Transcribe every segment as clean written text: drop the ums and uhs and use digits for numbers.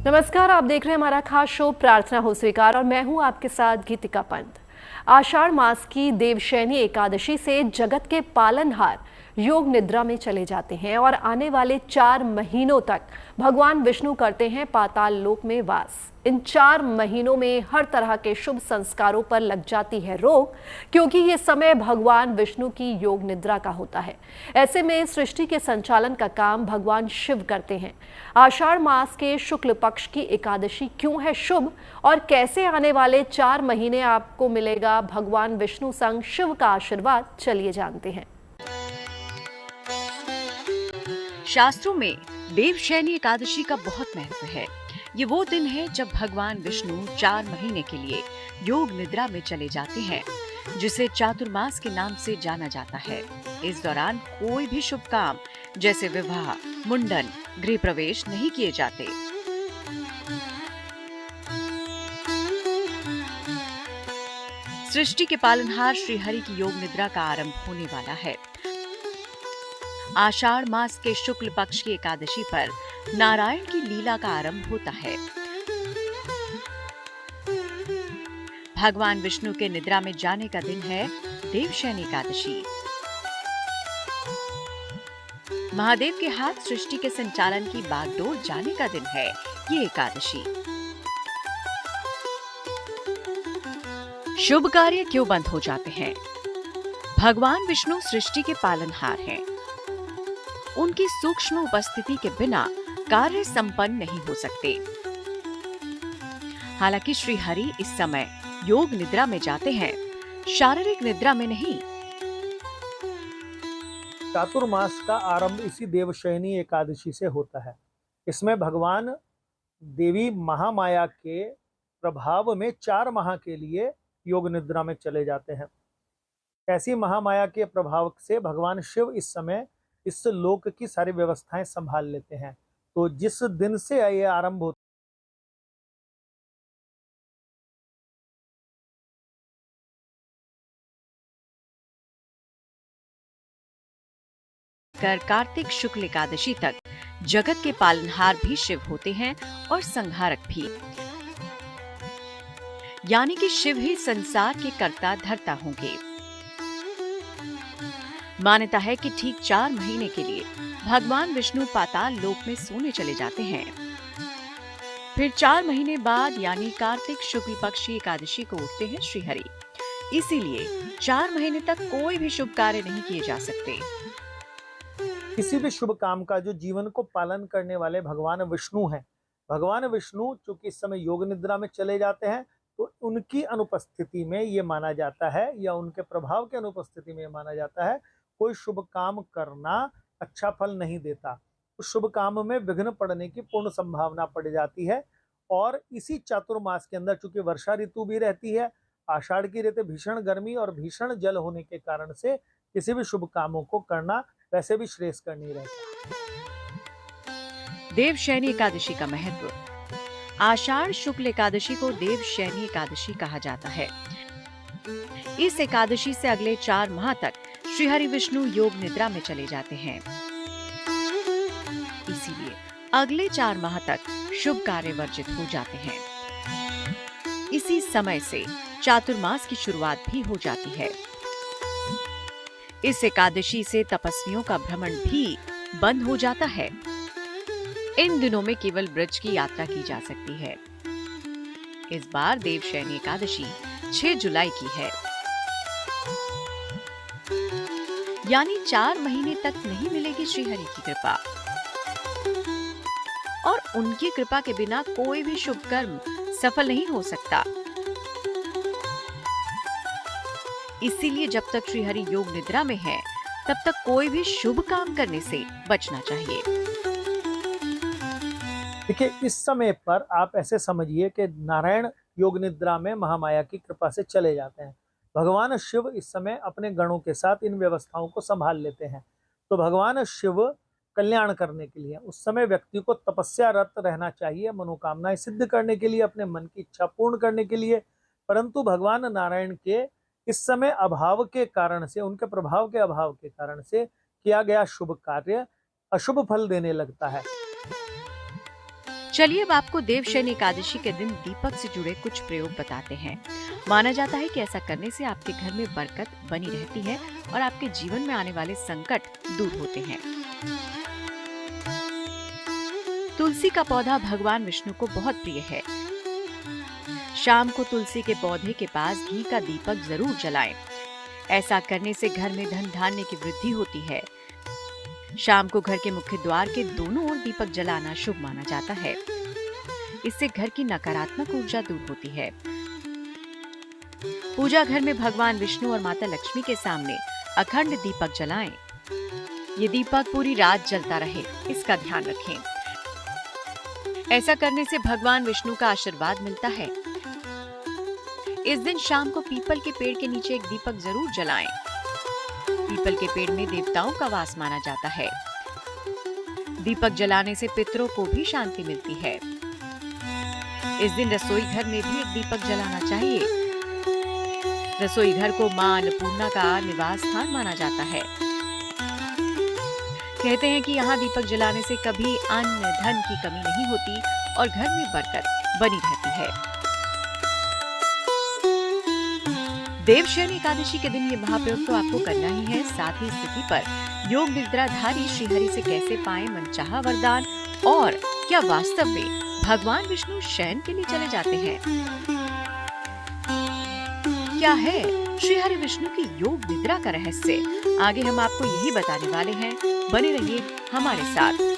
नमस्कार, आप देख रहे हैं हमारा खास शो प्रार्थना हो स्वीकार और मैं हूं आपके साथ गीतिका पंत। आषाढ़ मास की देवशयनी एकादशी से जगत के पालनहार योग निद्रा में चले जाते हैं और आने वाले 4 महीनों तक भगवान विष्णु करते हैं पाताल लोक में वास। इन 4 महीनों में हर तरह के शुभ संस्कारों पर लग जाती है रोक, क्योंकि ये समय भगवान विष्णु की योग निद्रा का होता है। ऐसे में सृष्टि के संचालन का काम भगवान शिव करते हैं। आषाढ़ मास के शुक्ल पक्ष की एकादशी क्यों है शुभ और कैसे आने वाले 4 महीने आपको मिलेगा भगवान विष्णु संग शिव का आशीर्वाद, चलिए जानते हैं। शास्त्रों में देवशयनी एकादशी का बहुत महत्व है। ये वो दिन है जब भगवान विष्णु 4 महीने के लिए योग निद्रा में चले जाते हैं, जिसे चातुर्मास के नाम से जाना जाता है। इस दौरान कोई भी शुभ काम जैसे विवाह, मुंडन, गृह प्रवेश नहीं किए जाते। सृष्टि के पालनहार श्री हरि की योग निद्रा का आरंभ होने वाला है। आषाढ़ मास के शुक्ल पक्ष की एकादशी पर नारायण की लीला का आरंभ होता है। भगवान विष्णु के निद्रा में जाने का दिन है देवशयनी एकादशी। महादेव के हाथ सृष्टि के संचालन की बागडोर जाने का दिन है ये एकादशी। शुभ कार्य क्यों बंद हो जाते हैं? भगवान विष्णु सृष्टि के पालनहार हैं। उनकी सूक्ष्म उपस्थिति के बिना कार्य संपन्न नहीं हो सकते। हालांकि श्री हरि इस समय योग निद्रा में जाते हैं, शारीरिक निद्रा में नहीं। चातुर्मास का आरंभ इसी देवशयनी एकादशी से होता है। इसमें भगवान देवी महामाया के प्रभाव में 4 माह के लिए योग निद्रा में चले जाते हैं। ऐसी महामाया के प्रभाव से भगवान शिव इस समय इस लोक की सारी व्यवस्थाएं संभाल लेते हैं। तो जिस दिन से ये आरंभ होता कार्तिक शुक्ल एकादशी तक जगत के पालनहार भी शिव होते हैं और संहारक भी, यानी कि शिव ही संसार के कर्ता धर्ता होंगे। मान्यता है कि ठीक 4 महीने के लिए भगवान विष्णु पाताल लोक में सोने चले जाते हैं। फिर 4 महीने बाद यानी कार्तिक शुक्ल पक्ष की एकादशी को उठते हैं श्री हरि। इसीलिए 4 महीने तक कोई भी शुभ कार्य नहीं किए जा सकते। किसी भी शुभ काम का जो जीवन को पालन करने वाले भगवान विष्णु हैं। भगवान विष्णु चूंकि इस समय योग निद्रा में चले जाते हैं, तो उनकी अनुपस्थिति में ये माना जाता है या उनके प्रभाव के अनुपस्थिति में माना जाता है कोई शुभ काम करना अच्छा फल नहीं देता। उस शुभ काम में विघ्न पड़ने की पूर्ण संभावना पड़ जाती है। और इसी चातुर्मास के अंदर चूंकि वर्षा ऋतु भी रहती है, आषाढ़ की ऋतु भीषण गर्मी और भीषण जल होने के कारण से किसी भी शुभ कामों को करना वैसे भी श्रेयस्कर नहीं रहता। देवशयनी एकादशी का महत्व। आषाढ़ शुक्ल एकादशी को देवशयनी एकादशी कहा जाता है। इस एकादशी से अगले 4 माह तक श्री हरि विष्णु योग निद्रा में चले जाते हैं। इसीलिए अगले 4 माह तक शुभ कार्य वर्जित हो जाते हैं। इसी समय से चातुर्मास की शुरुआत भी हो जाती है। इस एकादशी से तपस्वियों का भ्रमण भी बंद हो जाता है। इन दिनों में केवल ब्रज की यात्रा की जा सकती है। इस बार देवशयनी एकादशी 6 जुलाई की है, यानी 4 महीने तक नहीं मिलेगी श्री हरि की कृपा। और उनकी कृपा के बिना कोई भी शुभ कर्म सफल नहीं हो सकता। इसीलिए जब तक श्री हरि योग निद्रा में है, तब तक कोई भी शुभ काम करने से बचना चाहिए। देखिए, इस समय पर आप ऐसे समझिए कि नारायण योग निद्रा में महामाया की कृपा से चले जाते हैं। भगवान शिव इस समय अपने गणों के साथ इन व्यवस्थाओं को संभाल लेते हैं। तो भगवान शिव कल्याण करने के लिए उस समय व्यक्ति को तपस्यारत रहना चाहिए, मनोकामनाएं सिद्ध करने के लिए, अपने मन की इच्छा पूर्ण करने के लिए। परंतु भगवान नारायण के इस समय अभाव के कारण से, उनके प्रभाव के अभाव के कारण से किया गया शुभ कार्य अशुभ फल देने लगता है। चलिए अब आपको देवशयनी एकादशी के दिन दीपक से जुड़े कुछ प्रयोग बताते हैं। माना जाता है कि ऐसा करने से आपके घर में बरकत बनी रहती है और आपके जीवन में आने वाले संकट दूर होते हैं। तुलसी का पौधा भगवान विष्णु को बहुत प्रिय है। शाम को तुलसी के पौधे के पास घी का दीपक जरूर जलाएं। ऐसा करने से घर में धन धान्य की वृद्धि होती है। शाम को घर के मुख्य द्वार के दोनों ओर दीपक जलाना शुभ माना जाता है। इससे घर की नकारात्मक ऊर्जा दूर होती है। पूजा घर में भगवान विष्णु और माता लक्ष्मी के सामने अखंड दीपक जलाएं। ये दीपक पूरी रात जलता रहे, इसका ध्यान रखें। ऐसा करने से भगवान विष्णु का आशीर्वाद मिलता है। इस दिन शाम को पीपल के पेड़ के नीचे एक दीपक जरूर जलाएं। पीपल के पेड़ में देवताओं का वास माना जाता है। दीपक जलाने से पितरों को भी शांति मिलती है। इस दिन रसोई घर में भी एक दीपक जलाना चाहिए। रसोई घर को मां अन्नपूर्णा का निवास स्थान माना जाता है। कहते हैं कि यहाँ दीपक जलाने से कभी अन्न धन की कमी नहीं होती और घर में बरकत बनी रहती है। देवशयनी एकादशी के दिन ये महाप्रयोग तो आपको करना ही है। साथ ही स्थिति पर योग निद्राधारी श्रीहरि से कैसे पाएं मनचाहा वरदान और क्या वास्तव में भगवान विष्णु शयन के लिए चले जाते हैं? क्या है श्रीहरि विष्णु की योग निद्रा का रहस्य? आगे हम आपको यही बताने वाले हैं। बने रहिए हमारे साथ।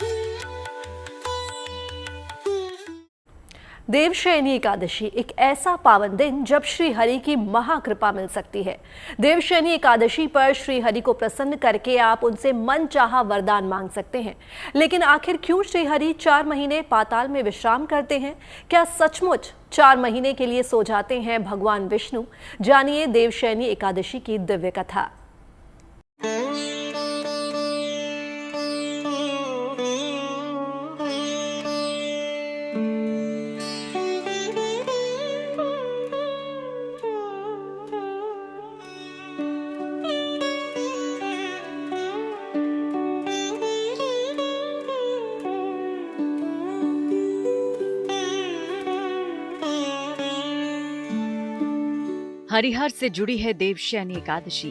देवशयनी एकादशी एक ऐसा पावन दिन जब श्री हरि की महाकृपा मिल सकती है। देवशयनी एकादशी पर श्री हरि को प्रसन्न करके आप उनसे मन चाहा वरदान मांग सकते हैं। लेकिन आखिर क्यों श्री हरि 4 महीने पाताल में विश्राम करते हैं? क्या सचमुच 4 महीने के लिए सो जाते हैं भगवान विष्णु? जानिए देवशयनी एकादशी की दिव्य कथा। हरिहर से जुड़ी है देवशयनी एकादशी।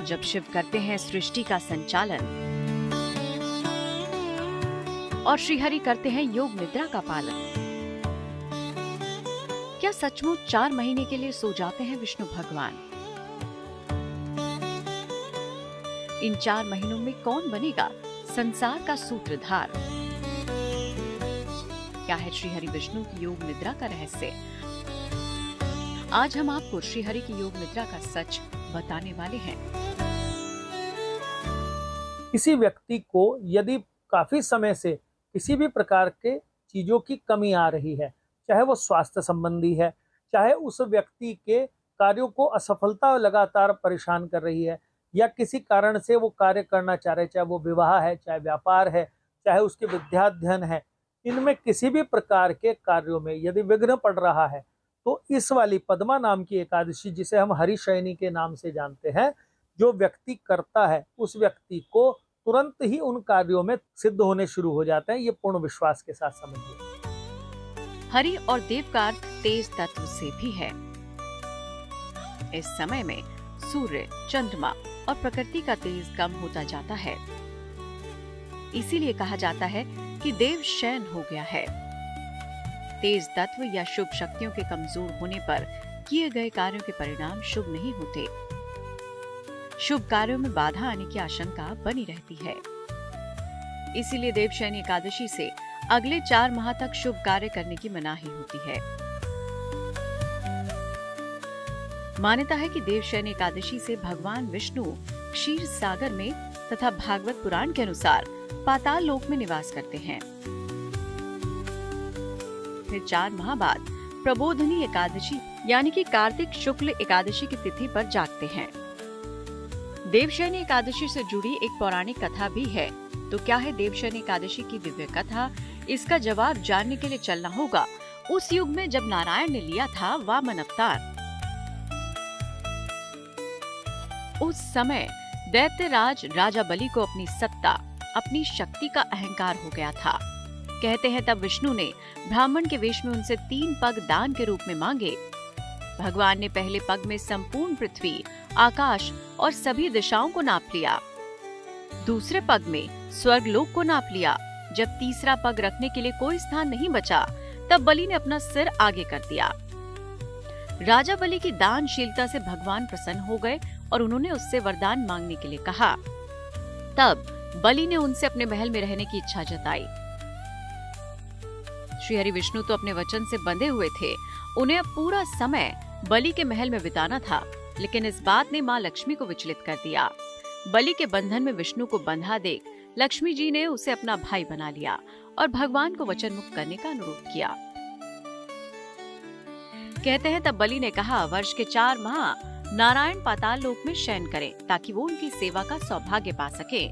जब शिव करते हैं सृष्टि का संचालन और श्रीहरि करते हैं योग निद्रा का पालन। क्या सचमुच 4 महीने के लिए सो जाते हैं विष्णु भगवान? इन 4 महीनों में कौन बनेगा संसार का सूत्रधार? क्या है श्रीहरि विष्णु की योग निद्रा का रहस्य? आज हम आपको श्रीहरि की योग निद्रा का सच बताने वाले हैं। किसी व्यक्ति को यदि काफी समय से किसी भी प्रकार के चीजों की कमी आ रही है, चाहे वो स्वास्थ्य संबंधी है, चाहे उस व्यक्ति के कार्यों को असफलता लगातार परेशान कर रही है, या किसी कारण से वो कार्य करना चाह रहे, चाहे वो विवाह है, चाहे व्यापार है, चाहे उसके विद्याध्ययन है, इनमें किसी भी प्रकार के कार्यों में यदि विघ्न पड़ रहा है, तो इस वाली पद्मा नाम की एकादशी, जिसे हम हरिशयनी के नाम से जानते हैं, जो व्यक्ति करता है उस व्यक्ति को तुरंत ही उन कार्यों में सिद्ध होने शुरू हो जाते हैं। ये पूर्ण विश्वास के साथ समझिए। हरि और देव का अर्थ तेज तत्व से भी है। इस समय में सूर्य, चंद्रमा और प्रकृति का तेज कम होता जाता है। इसीलिए कहा जाता है कि देव शयन हो गया है। तेज तत्व या शुभ शक्तियों के कमजोर होने पर किए गए कार्यों के परिणाम शुभ नहीं होते। शुभ कार्यों में बाधा आने की आशंका बनी रहती है। इसीलिए देवशयनी एकादशी से अगले 4 माह तक शुभ कार्य करने की मनाही होती है। मान्यता है कि देवशयनी एकादशी से भगवान विष्णु क्षीर सागर में तथा भागवत पुराण के अनुसार पाताल लोक में निवास करते हैं। फिर 4 माह बाद प्रबोधनी एकादशी यानी कि कार्तिक शुक्ल एकादशी की तिथि पर जागते हैं। देवशयनी एकादशी से जुड़ी एक पौराणिक कथा भी है। तो क्या है देवशयनी एकादशी की दिव्य कथा? इसका जवाब जानने के लिए चलना होगा उस युग में जब नारायण ने लिया था वामन अवतार। उस समय दैत्यराज राजा बलि को अपनी सत्ता, अपनी शक्ति का अहंकार हो गया था। कहते हैं तब विष्णु ने ब्राह्मण के वेश में उनसे 3 पग दान के रूप में मांगे। भगवान ने पहले पग में संपूर्ण पृथ्वी, आकाश और सभी दिशाओं को नाप लिया। दूसरे पग में स्वर्गलोक को नाप लिया। जब तीसरा पग रखने के लिए कोई स्थान नहीं बचा, तब बलि ने अपना सिर आगे कर दिया। राजा बलि की दानशीलता से भगवान प्रसन्न हो गए और उन्होंने उससे वरदान मांगने के लिए कहा। तब बलि ने उनसे अपने महल में रहने की इच्छा जताई। श्री हरि विष्णु तो अपने वचन से बंधे हुए थे। उन्हें अब पूरा समय बलि के महल में बिताना था, लेकिन इस बात ने माँ लक्ष्मी को विचलित कर दिया। बलि के बंधन में विष्णु को बंधा देख लक्ष्मी जी ने उसे अपना भाई बना लिया और भगवान को वचन मुक्त करने का अनुरोध किया। कहते हैं तब बलि ने कहा, वर्ष के 4 माह नारायण पाताल लोक में शयन करें ताकि वो उनकी सेवा का सौभाग्य पा सके।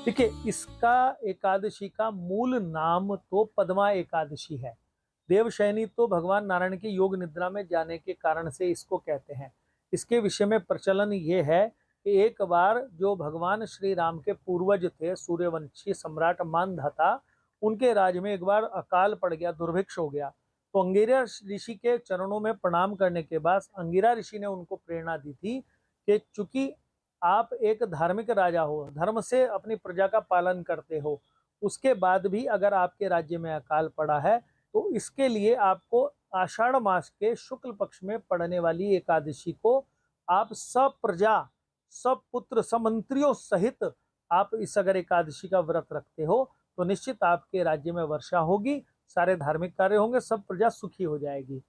देखिए, इसका एकादशी का मूल नाम तो पद्मा एकादशी है। देवशयनी तो भगवान नारायण की योग निद्रा में जाने के कारण से इसको कहते हैं। इसके विषय में प्रचलन ये है कि एक बार जो भगवान श्री राम के पूर्वज थे, सूर्यवंशी सम्राट मानधाता, उनके राज में एक बार अकाल पड़ गया, दुर्भिक्ष हो गया। तो अंगिरा ऋषि के चरणों में प्रणाम करने के बाद अंगिरा ऋषि ने उनको प्रेरणा दी थी कि चूंकि आप एक धार्मिक राजा हो, धर्म से अपनी प्रजा का पालन करते हो, उसके बाद भी अगर आपके राज्य में अकाल पड़ा है तो इसके लिए आपको आषाढ़ मास के शुक्ल पक्ष में पड़ने वाली एकादशी को आप सब प्रजा, सब पुत्र, सब मंत्रियों सहित आप इस अगर एकादशी का व्रत रखते हो तो निश्चित आपके राज्य में वर्षा होगी, सारे धार्मिक कार्य होंगे, सब प्रजा सुखी हो जाएगी।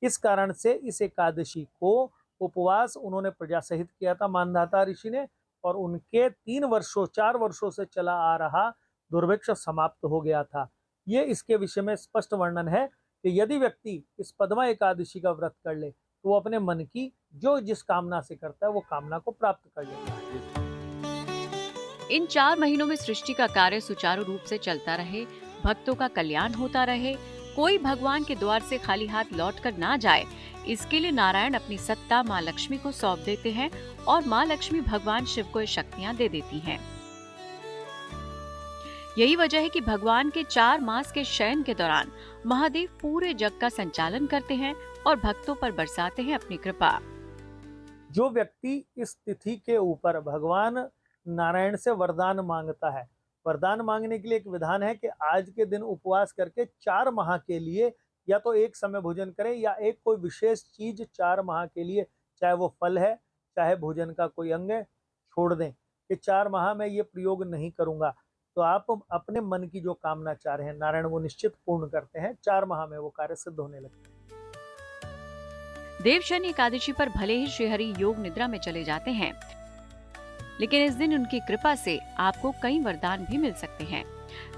इस कारण से इस एकादशी को उपवास उन्होंने प्रजा सहित किया था मानधाता ऋषि ने, और उनके 4 वर्षों से चला आ रहा दुर्भिक्ष समाप्त हो गया था। ये इसके विषय में स्पष्ट वर्णन है कि यदि व्यक्ति इस पद्मा एकादशी का व्रत कर ले तो वो अपने मन की जो जिस कामना से करता है वो कामना को प्राप्त कर लेता है। इन 4 महीनों में सृष्टि का कार्य सुचारू रूप से चलता रहे, भक्तों का कल्याण होता रहे, कोई भगवान के द्वार से खाली हाथ लौटकर ना जाए, इसके लिए नारायण अपनी सत्ता माँ लक्ष्मी को सौंप देते हैं और माँ लक्ष्मी भगवान शिव को ये शक्तियाँ दे देती हैं। यही वजह है कि भगवान के 4 मास के शयन के दौरान महादेव पूरे जग का संचालन करते हैं और भक्तों पर बरसाते हैं अपनी कृपा। जो व्यक्ति इस तिथि के ऊपर भगवान नारायण से वरदान मांगता है, वरदान मांगने के लिए एक विधान है कि आज के दिन उपवास करके 4 माह के लिए या तो एक समय भोजन करें या एक कोई विशेष चीज 4 माह के लिए, चाहे वो फल है चाहे भोजन का कोई अंग है, छोड़ दें कि 4 माह में ये प्रयोग नहीं करूंगा। तो आप अपने मन की जो कामना चाह रहे हैं नारायण वो निश्चित पूर्ण करते हैं, 4 माह में वो कार्य सिद्ध होने लगते हैं। देवशयनी एकादशी पर भले ही श्रीहरि योग निद्रा में चले जाते हैं, लेकिन इस दिन उनकी कृपा से आपको कई वरदान भी मिल सकते हैं।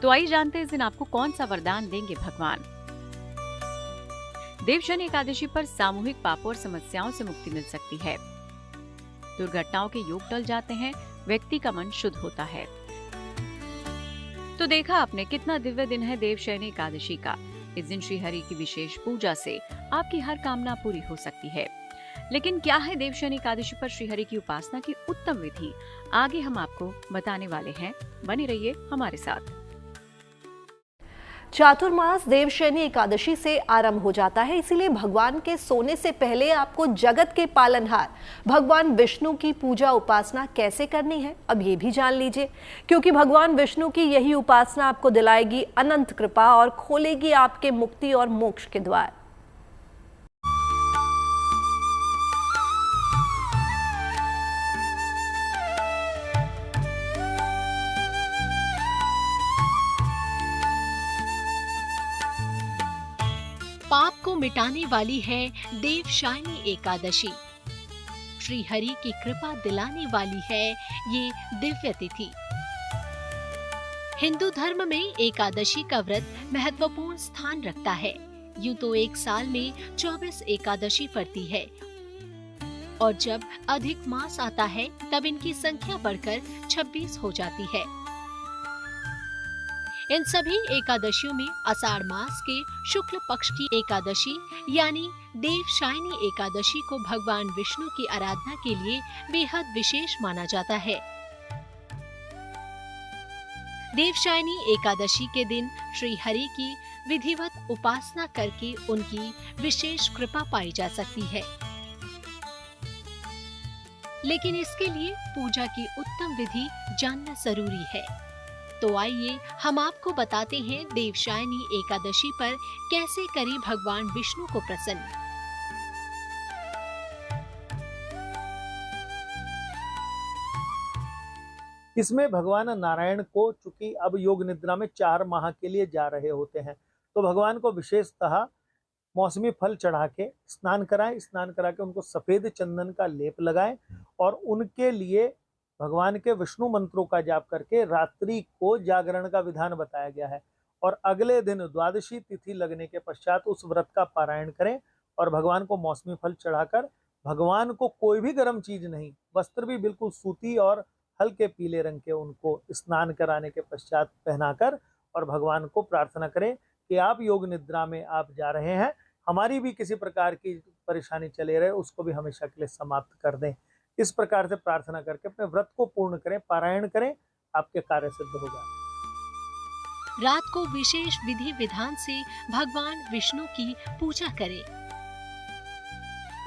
तो आइए जानते हैं इस दिन आपको कौन सा वरदान देंगे भगवान। देवशयनी एकादशी पर सामूहिक पापों और समस्याओं से मुक्ति मिल सकती है। दुर्घटनाओं के योग टल जाते हैं, व्यक्ति का मन शुद्ध होता है। तो देखा आपने कितना दिव्य दिन है देवशयनी एकादशी का। इस दिन श्री हरि की विशेष पूजा से आपकी हर कामना पूरी हो सकती है। लेकिन क्या है देवशयनी एकादशी पर श्री हरि की उपासना की उत्तम विधि, आगे हम आपको बताने वाले हैं। बने रहिए हमारे साथ। चातुर्मास देवशयनी एकादशी से आरंभ हो जाता है, इसीलिए भगवान के सोने से पहले आपको जगत के पालनहार भगवान विष्णु की पूजा उपासना कैसे करनी है अब ये भी जान लीजिए, क्योंकि भगवान विष्णु की यही उपासना आपको दिलाएगी अनंत कृपा और खोलेगी आपके मुक्ति और मोक्ष के द्वार। पाप को मिटाने वाली है देवशयनी एकादशी। श्री हरि की कृपा दिलाने वाली है ये दिव्य तिथि। हिंदू धर्म में एकादशी का व्रत महत्वपूर्ण स्थान रखता है। यूं तो एक साल में 24 एकादशी पड़ती है और जब अधिक मास आता है तब इनकी संख्या बढ़कर 26 हो जाती है। इन सभी एकादशियों में आषाढ़ मास के शुक्ल पक्ष की एकादशी यानी देवशयनी एकादशी को भगवान विष्णु की आराधना के लिए बेहद विशेष माना जाता है। देवशयनी एकादशी के दिन श्री हरि की विधिवत उपासना करके उनकी विशेष कृपा पाई जा सकती है। लेकिन इसके लिए पूजा की उत्तम विधि जानना जरूरी है। तो आइए हम आपको बताते हैं देवशयनी एकादशी पर कैसे करें भगवान विष्णु को प्रसन्न। इसमें भगवान नारायण को चूंकि अब योग निद्रा में 4 माह के लिए जा रहे होते हैं, तो भगवान को विशेषतः मौसमी फल चढ़ा के स्नान कराएं। स्नान करा के उनको सफेद चंदन का लेप लगाएं और उनके लिए भगवान के विष्णु मंत्रों का जाप करके रात्रि को जागरण का विधान बताया गया है। और अगले दिन द्वादशी तिथि लगने के पश्चात उस व्रत का पारायण करें और भगवान को मौसमी फल चढ़ाकर भगवान को कोई भी गर्म चीज नहीं, वस्त्र भी बिल्कुल सूती और हल्के पीले रंग के उनको स्नान कराने के पश्चात पहनाकर और भगवान को प्रार्थना करें कि आप योग निद्रा में आप जा रहे हैं, हमारी भी किसी प्रकार की परेशानी चले रहे उसको भी हमेशा के लिए समाप्त कर दें। इस प्रकार से प्रार्थना करके अपने व्रत को पूर्ण करें, पारायण करें, आपके कार्य सिद्ध हो जाए। रात को विशेष विधि विधान से भगवान विष्णु की पूजा करें।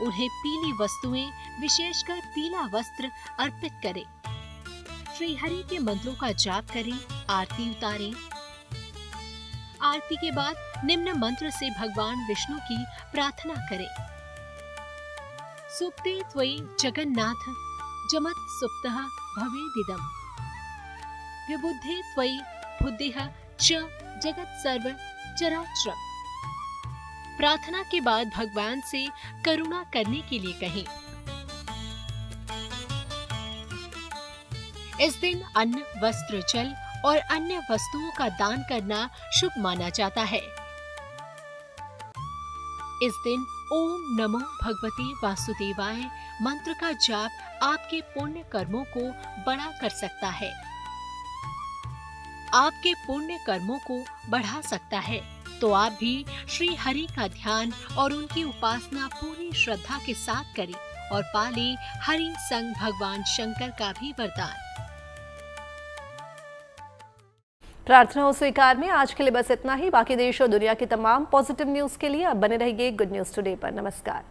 उन्हें पीली वस्तुएं, विशेषकर पीला वस्त्र अर्पित करें। श्री हरि के मंत्रों का जाप करें, आरती उतारें। आरती के बाद निम्न मंत्र से भगवान विष्णु की प्रार्थना करें। सुप्ते त्वयि जगन्नाथ जमत सुप्तः भवेदिदम् विबुद्धे त्वयि बुद्धिः च जगत सर्व चराचरम्। प्रार्थना के बाद भगवान से करुणा करने के लिए कहें। इस दिन अन्न, वस्त्र, जल और अन्य वस्तुओं का दान करना शुभ माना जाता है। इस दिन ओम नमो भगवते वासुदेवाय मंत्र का जाप आपके पुण्य कर्मों को बड़ा कर सकता है, आपके पुण्य कर्मों को बढ़ा सकता है। तो आप भी श्री हरि का ध्यान और उनकी उपासना पूरी श्रद्धा के साथ करें और पाले हरि संग भगवान शंकर का भी वरदान। प्रार्थना स्वीकार में आज के लिए बस इतना ही। बाकी देश और दुनिया की तमाम पॉजिटिव न्यूज के लिए आप बने रहिए गुड न्यूज टुडे पर। नमस्कार।